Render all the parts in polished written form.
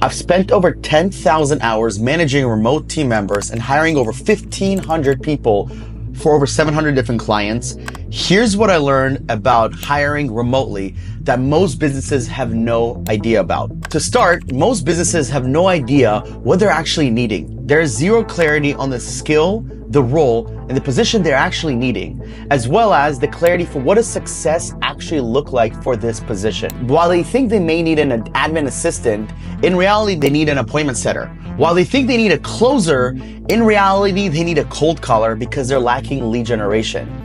I've spent over 10,000 hours managing remote team members and hiring over 1,500 people for over 700 different clients. Here's what I learned about hiring remotely that most businesses have no idea about. To start, most businesses have no idea what they're actually needing. There's zero clarity on the skill, the role, and the position they're actually needing, as well as the clarity for what does success actually look like for this position. While they think they may need an admin assistant, in reality, they need an appointment setter. While they think they need a closer, in reality, they need a cold caller because they're lacking lead generation.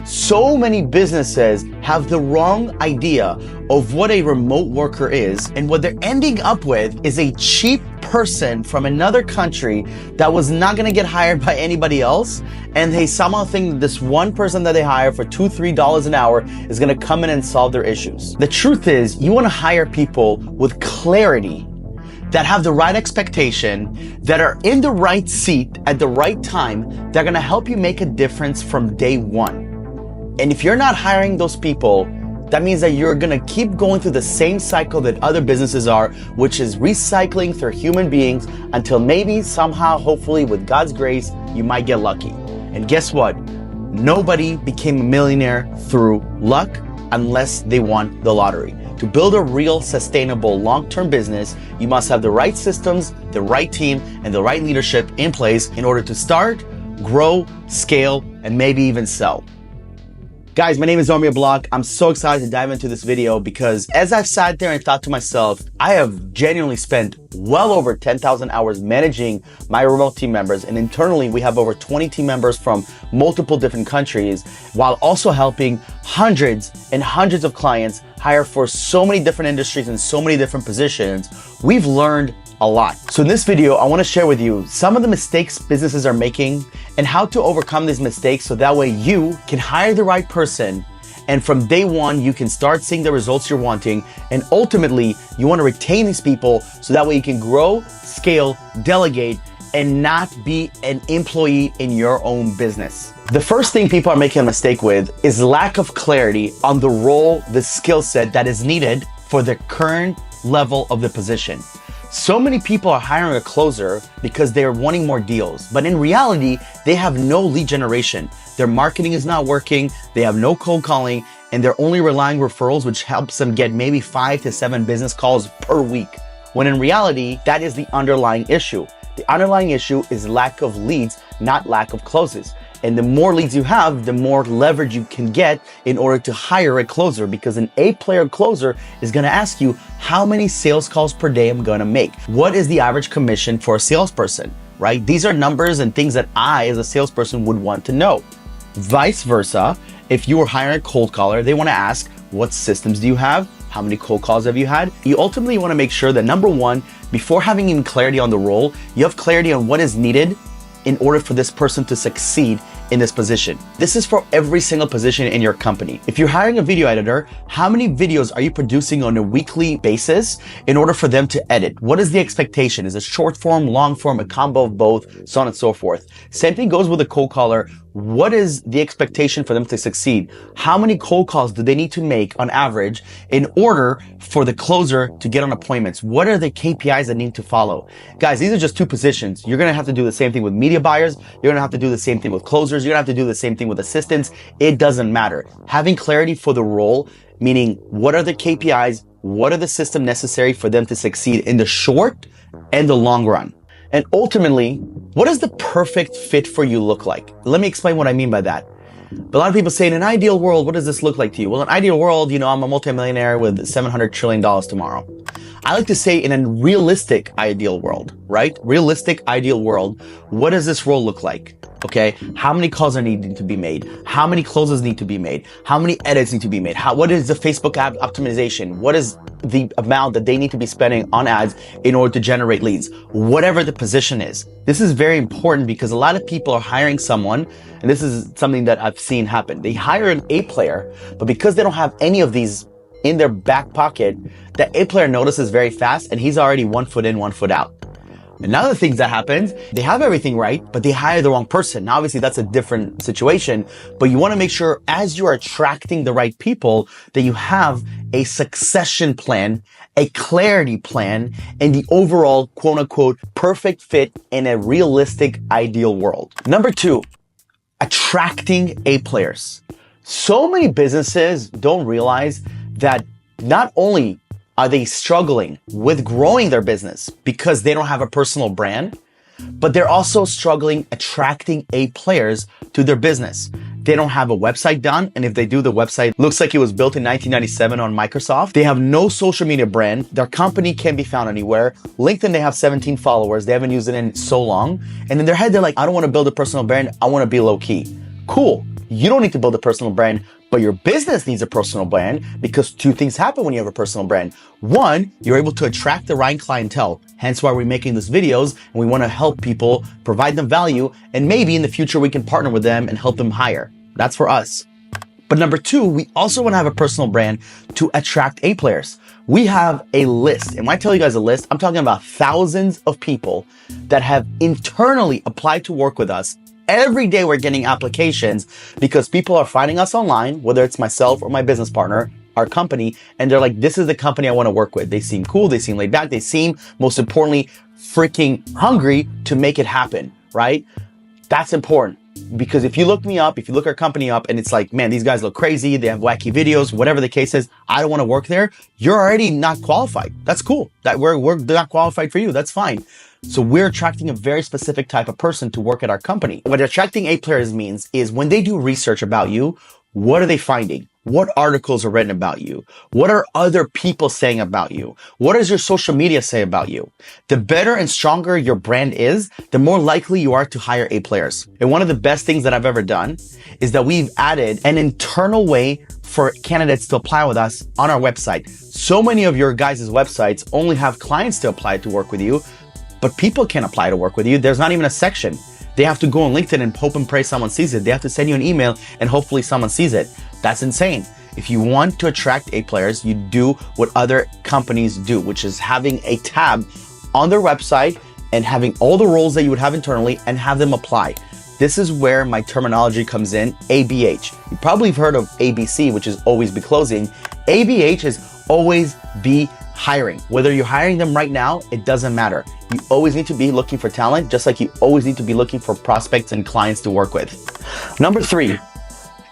So many businesses have the wrong idea of what a remote worker is, and what they're ending up with is a cheap person from another country that was not gonna get hired by anybody else, and they somehow think that this one person that they hire for $2, $3 an hour is gonna come in and solve their issues. The truth is, you wanna hire people with clarity, that have the right expectation, that are in the right seat at the right time, that are gonna help you make a difference from day one. And if you're not hiring those people, that means that you're gonna keep going through the same cycle that other businesses are, which is recycling through human beings until maybe somehow, hopefully with God's grace, you might get lucky. And guess what? Nobody became a millionaire through luck unless they won the lottery. To build a real sustainable long-term business, you must have the right systems, the right team, and the right leadership in place in order to start, grow, scale, and maybe even sell. Guys, my name is Omer Bloch. I'm so excited to dive into this video because as I've sat there and thought to myself, I have genuinely spent well over 10,000 hours managing my remote team members, and internally we have over 20 team members from multiple different countries, while also helping hundreds and hundreds of clients hire for so many different industries and so many different positions. We've learned a lot. So in this video, I want to share with you some of the mistakes businesses are making and how to overcome these mistakes so that way you can hire the right person, and from day one, you can start seeing the results you're wanting, and ultimately, you want to retain these people so that way you can grow, scale, delegate, and not be an employee in your own business. The first thing people are making a mistake with is lack of clarity on the role, the skill set that is needed for the current level of the position. So many people are hiring a closer because they're wanting more deals, but in reality, they have no lead generation. Their marketing is not working, they have no cold calling, and they're only relying on referrals, which helps them get maybe 5 to 7 business calls per week. When in reality, that is the underlying issue. The underlying issue is lack of leads, not lack of closes. And the more leads you have, the more leverage you can get in order to hire a closer, because an A-player closer is gonna ask you how many sales calls per day I'm gonna make. What is the average commission for a salesperson, right? These are numbers and things that I, as a salesperson, would want to know. Vice versa, if you were hiring a cold caller, they wanna ask, what systems do you have? How many cold calls have you had? You ultimately wanna make sure that number one, before having even clarity on the role, you have clarity on what is needed in order for this person to succeed in this position. This is for every single position in your company. If you're hiring a video editor, how many videos are you producing on a weekly basis in order for them to edit? What is the expectation? Is it short form, long form, a combo of both, so on and so forth? Same thing goes with a cold caller. What is the expectation for them to succeed? How many cold calls do they need to make on average in order for the closer to get on appointments? What are the KPIs that need to follow? Guys, these are just two positions. You're gonna have to do the same thing with media buyers. You're gonna have to do the same thing with closers. You're gonna have to do the same thing with assistants. It doesn't matter. Having clarity for the role, meaning what are the KPIs, what are the systems necessary for them to succeed in the short and the long run? And ultimately, what does the perfect fit for you look like? Let me explain what I mean by that. A lot of people say, in an ideal world, what does this look like to you? Well, in an ideal world, I'm a multimillionaire with $700 trillion tomorrow. I like to say in a realistic ideal world, right? Realistic ideal world, what does this role look like? Okay, how many calls are needing to be made? How many closes need to be made? How many edits need to be made? What is the Facebook ad optimization? What is the amount that they need to be spending on ads in order to generate leads? Whatever the position is. This is very important because a lot of people are hiring someone, and this is something that I've seen happen. They hire an A player, but because they don't have any of these in their back pocket, the A player notices very fast and he's already 1 foot in, 1 foot out. Another thing that happens, they have everything right, but they hire the wrong person. Now, obviously, that's a different situation, but you want to make sure as you are attracting the right people that you have a succession plan, a clarity plan, and the overall quote unquote perfect fit in a realistic ideal world. Number 2, attracting A players. So many businesses don't realize that not only are they struggling with growing their business because they don't have a personal brand, but they're also struggling attracting A players to their business. They don't have a website done, and if they do, the website looks like it was built in 1997 on Microsoft. They have no social media brand. Their company can't be found anywhere. LinkedIn, they have 17 followers. They haven't used it in so long. And in their head, they're like, I don't want to build a personal brand. I want to be low key. Cool. You don't need to build a personal brand, but your business needs a personal brand, because 2 things happen when you have a personal brand. 1, you're able to attract the right clientele. Hence why we're making these videos, and we want to help people, provide them value, and maybe in the future we can partner with them and help them hire. That's for us. But number 2, we also want to have a personal brand to attract A players. We have a list. And when I tell you guys a list, I'm talking about thousands of people that have internally applied to work with us. Every day we're getting applications because people are finding us online, whether it's myself or my business partner, our company, and they're like, this is the company I want to work with. They seem cool. They seem laid back. They seem, most importantly, freaking hungry to make it happen, right? That's important. Because if you look me up, if you look our company up and it's like, man, these guys look crazy, they have wacky videos, whatever the case is, I don't want to work there, you're already not qualified. That's cool. That we're not qualified for you. That's fine. So we're attracting a very specific type of person to work at our company. What attracting A players means is when they do research about you, what are they finding? What articles are written about you? What are other people saying about you? What does your social media say about you? The better and stronger your brand is, the more likely you are to hire A players. And one of the best things that I've ever done is that we've added an internal way for candidates to apply with us on our website. So many of your guys' websites only have clients to apply to work with you, but people can't apply to work with you. There's not even a section. They have to go on LinkedIn and hope and pray someone sees it. They have to send you an email and hopefully someone sees it. That's insane. If you want to attract A players, you do what other companies do, which is having a tab on their website and having all the roles that you would have internally and have them apply. This is where my terminology comes in, ABH. You probably have heard of ABC, which is always be closing. ABH is always be hiring. Whether you're hiring them right now, it doesn't matter. You always need to be looking for talent, just like you always need to be looking for prospects and clients to work with. Number 3,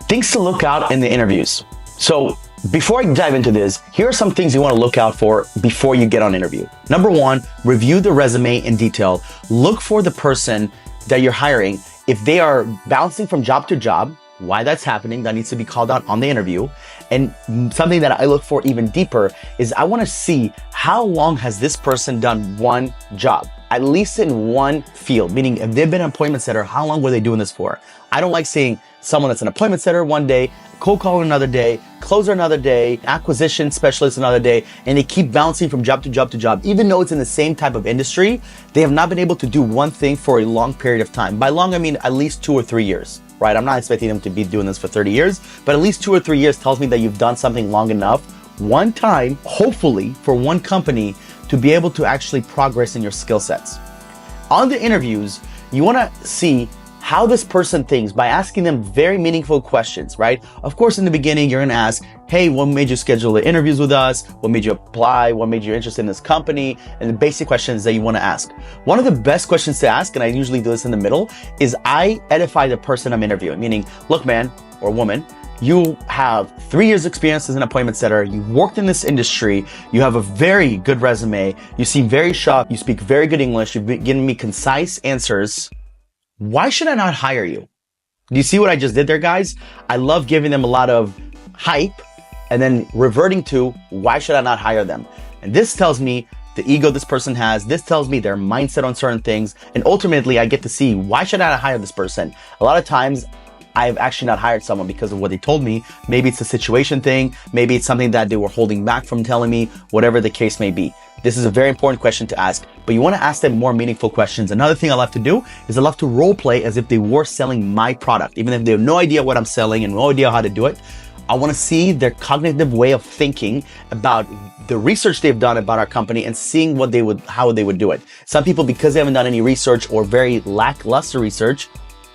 things to look out in the interviews. So before I dive into this, here are some things you want to look out for before you get on interview. Number 1, review the resume in detail. Look for the person that you're hiring. If they are bouncing from job to job, why that's happening, that needs to be called out on the interview. And something that I look for even deeper is I want to see how long has this person done one job, at least in one field, meaning if they've been an appointment setter, how long were they doing this for? I don't like seeing someone that's an appointment setter one day, cold caller another day, closer another day, acquisition specialist another day, and they keep bouncing from job to job to job. Even though it's in the same type of industry, they have not been able to do one thing for a long period of time. By long, I mean at least 2 or 3 years. Right? I'm not expecting them to be doing this for 30 years, but at least 2 or 3 years tells me that you've done something long enough, one time, hopefully for one company, to be able to actually progress in your skill sets. On the interviews, you want to see how this person thinks by asking them very meaningful questions, right? Of course, in the beginning, you're going to ask, hey, what made you schedule the interviews with us? What made you apply? What made you interested in this company? And the basic questions that you want to ask. One of the best questions to ask, and I usually do this in the middle, is I edify the person I'm interviewing, meaning, look, man or woman, you have 3 years experience as an appointment setter. You've worked in this industry. You have a very good resume. You seem very sharp. You speak very good English. You've been giving me concise answers. Why should I not hire you? Do you see what I just did there, guys? I love giving them a lot of hype and then reverting to why should I not hire them? And this tells me the ego this person has. This tells me their mindset on certain things. And ultimately, I get to see why should I not hire this person? A lot of times, I've actually not hired someone because of what they told me. Maybe it's a situation thing. Maybe it's something that they were holding back from telling me, whatever the case may be. This is a very important question to ask, but you want to ask them more meaningful questions. Another thing I love to do is I love to role play as if they were selling my product. Even if they have no idea what I'm selling and no idea how to do it, I want to see their cognitive way of thinking about the research they've done about our company and seeing how they would do it. Some people, because they haven't done any research or very lackluster research,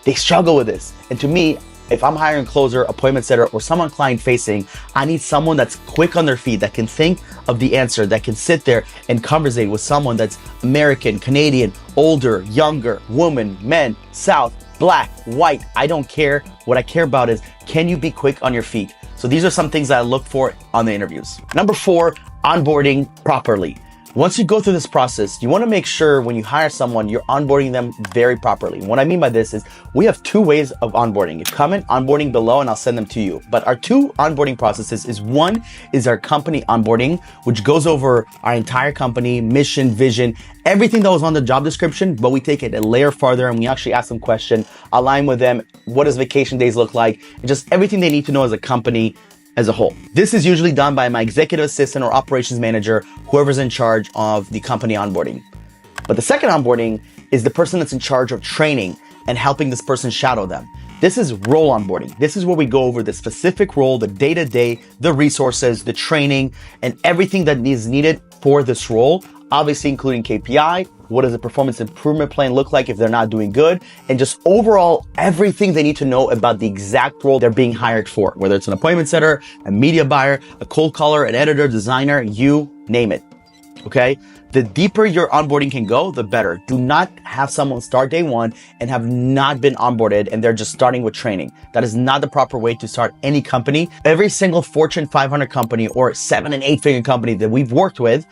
they struggle with this. And to me, if I'm hiring a closer, appointment setter, or someone client facing, I need someone that's quick on their feet, that can think of the answer, that can sit there and conversate with someone that's American, Canadian, older, younger, woman, men, South, black, white. I don't care. What I care about is, can you be quick on your feet? So these are some things that I look for on the interviews. Number 4, onboarding properly. Once you go through this process, you want to make sure when you hire someone, you're onboarding them very properly. What I mean by this is we have 2 ways of onboarding. You comment onboarding below and I'll send them to you. But our 2 onboarding processes is, one is our company onboarding, which goes over our entire company, mission, vision, everything that was on the job description, but we take it a layer farther and we actually ask them questions, align with them. What does vacation days look like? And just everything they need to know as a company as a whole. This is usually done by my executive assistant or operations manager, whoever's in charge of the company onboarding. But the second onboarding is the person that's in charge of training and helping this person shadow them. This is role onboarding. This is where we go over the specific role, the day-to-day, the resources, the training, and everything that is needed for this role, obviously including KPI, what does the performance improvement plan look like if they're not doing good, and just overall everything they need to know about the exact role they're being hired for, whether it's an appointment setter, a media buyer, a cold caller, an editor, designer, you name it, okay? The deeper your onboarding can go, the better. Do not have someone start day 1 and have not been onboarded and they're just starting with training. That is not the proper way to start any company. Every single Fortune 500 company or 7- and 8-figure company that we've worked with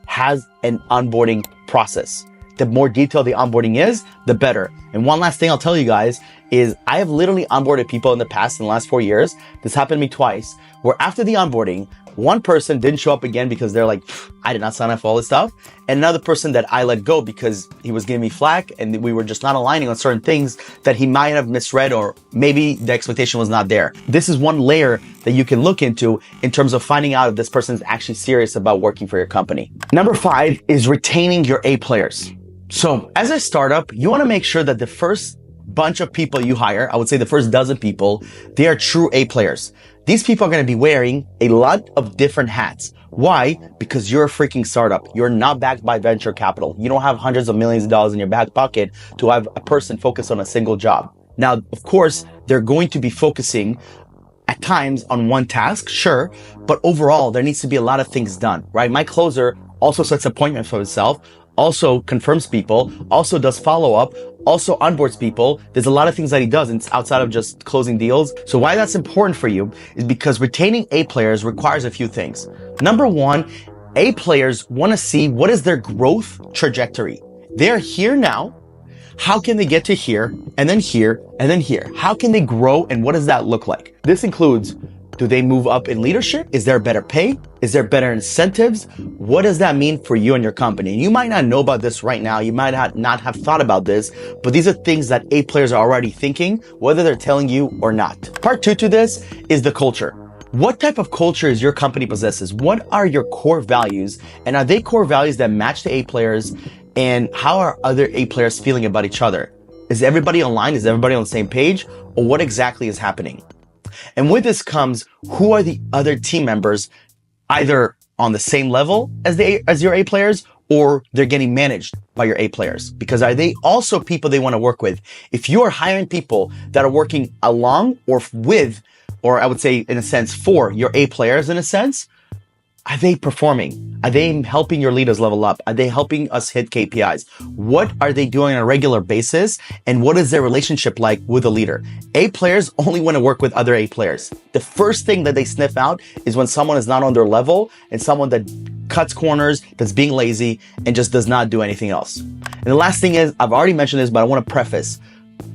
has an onboarding process. The more detailed the onboarding is, the better. And one last thing I'll tell you guys is I have literally onboarded people in the past, in the last 4 years. This happened to me twice, where after the onboarding, one person didn't show up again because they're like, I did not sign up for all this stuff. And another person that I let go because he was giving me flack and we were just not aligning on certain things that he might have misread, or maybe the expectation was not there. This is one layer that you can look into in terms of finding out if this person is actually serious about working for your company. Number 5 is retaining your A players. So as a startup, you want to make sure that the first bunch of people you hire, I would say the first dozen people, they are true A players. These people are going to be wearing a lot of different hats. Why? Because you're a freaking startup. You're not backed by venture capital. You don't have hundreds of millions of dollars in your back pocket to have a person focus on a single job. Now, of course, they're going to be focusing at times on one task, sure, but overall, there needs to be a lot of things done, right? My closer also sets appointments for himself, also confirms people, also does follow-up, also onboards people. There's a lot of things that he does outside of just closing deals. So why that's important for you is because retaining A players requires a few things. Number 1, A players want to see what is their growth trajectory. They're here now. How can they get to here and then here and then here? How can they grow and what does that look like? This includes, do they move up in leadership? Is there better pay? Is there better incentives? What does that mean for you and your company? You might not know about this right now. You might not have thought about this, but these are things that A players are already thinking, whether they're telling you or not. Part 2 to this is the culture. What type of culture is your company possesses? What are your core values? And are they core values that match the A players? And how are other A players feeling about each other? Is everybody online? Is everybody on the same page? Or what exactly is happening? And with this comes, who are the other team members, either on the same level as your A players, or they're getting managed by your A players? Because are they also people they want to work with? If you are hiring people that are working along or with, or I would say in a sense for your A players in a sense, are they performing? Are they helping your leaders level up? Are they helping us hit KPIs? What are they doing on a regular basis? And what is their relationship like with a leader? A players only want to work with other A players. The first thing that they sniff out is when someone is not on their level and someone that cuts corners, that's being lazy, and just does not do anything else. And the last thing is, I've already mentioned this, but I want to preface,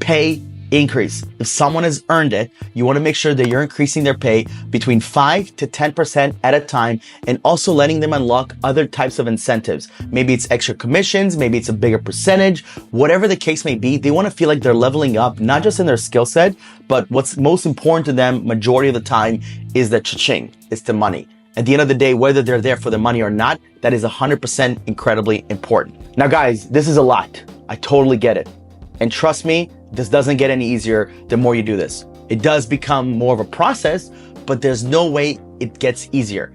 pay increase. If someone has earned it, you want to make sure that you're increasing their pay between 5 to 10% at a time, and also letting them unlock other types of incentives. Maybe it's extra commissions, maybe it's a bigger percentage, whatever the case may be. They want to feel like they're leveling up, not just in their skill set, but what's most important to them majority of the time is the cha-ching, it's the money. At the end of the day, whether they're there for the money or not, that is 100% incredibly important. Now guys, this is a lot. I totally get it. And trust me, this doesn't get any easier the more you do this. It does become more of a process, but there's no way it gets easier.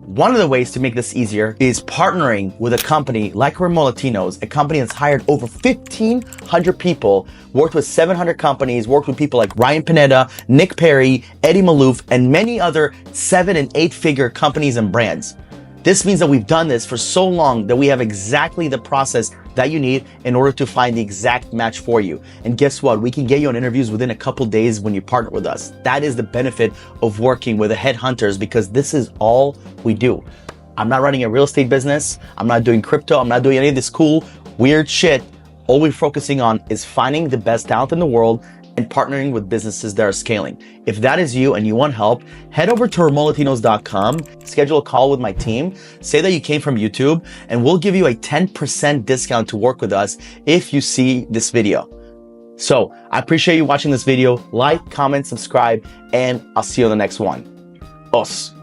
One of the ways to make this easier is partnering with a company like Remote Latinos, a company that's hired over 1,500 people, worked with 700 companies, worked with people like Ryan Pineda, Nick Perry, Eddie Malouf, and many other 7- and 8-figure companies and brands. This means that we've done this for so long that we have exactly the process that you need in order to find the exact match for you. And guess what? We can get you on interviews within a couple days when you partner with us. That is the benefit of working with the headhunters, because this is all we do. I'm not running a real estate business. I'm not doing crypto. I'm not doing any of this cool, weird shit. All we're focusing on is finding the best talent in the world and partnering with businesses that are scaling. If that is you and you want help, head over to remotelatinos.com, schedule a call with my team, say that you came from YouTube, and we'll give you a 10% discount to work with us if you see this video. So I appreciate you watching this video. Like, comment, subscribe, and I'll see you on the next one. Os.